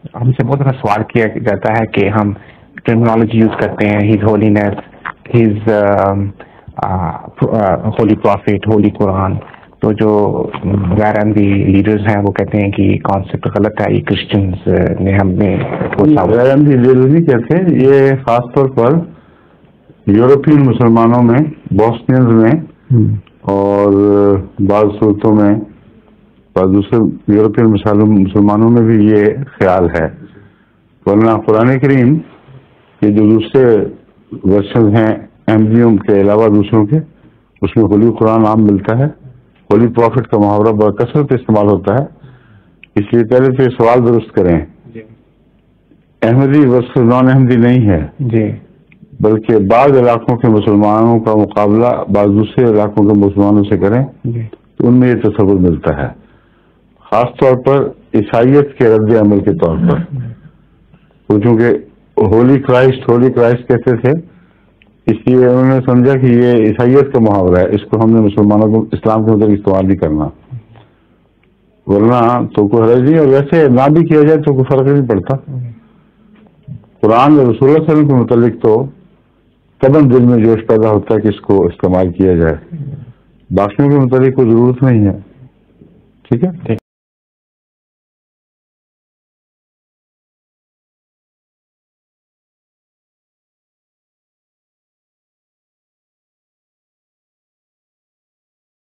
ہم سے بہت بڑا سوال کیا جاتا ہے کہ ہم ٹرمینالوجی یوز کرتے ہیں، his holiness, his holy prophet, holy Quran. تو جو غیر احمدی لیڈرز ہیں وہ کہتے ہیں کہ یہ کانسیپٹ غلط ہے، یہ کرسچنز نے ہمیں. غیر احمدی لیڈر نہیں کہتے، یہ خاص طور پر یورپین مسلمانوں میں، بوسنینز میں اور بعض صورتوں میں دوسرے یورپین مسلمانوں میں بھی یہ خیال ہے. ورنہ قرآن کریم کے جو دوسرے ورشن ہیں احمدیوں کے علاوہ دوسروں کے، اس میں ہولی قرآن عام ملتا ہے. ہولی پروفٹ کا محاورہ بڑا کثرت استعمال ہوتا ہے. اس لیے پہلے تو یہ سوال درست کریں، احمدی ورسز نان احمدی نہیں ہے جی، بلکہ بعض علاقوں کے مسلمانوں کا مقابلہ بعض دوسرے علاقوں کے مسلمانوں سے کریں تو ان میں یہ تصور ملتا ہے، خاص طور پر عیسائیت کے رد عمل کے طور پر. چونکہ ہولی کرائسٹ کہتے تھے، اس لیے انہوں نے سمجھا کہ یہ عیسائیت کا محاورہ ہے، اس کو ہم نے مسلمانوں کو اسلام کے مطابق استعمال نہیں کرنا. ورنہ تو کوئی حرج نہیں، اور ویسے نہ بھی کیا جائے تو کوئی فرق نہیں پڑتا. قرآن اور رسول اللہ صلی اللہ علیہ وسلم کے متعلق تو قدم دل میں جوش پیدا ہوتا ہے کہ اس کو استعمال کیا جائے، باقیوں کے متعلق کوئی ضرورت نہیں ہے. ٹھیک ہے.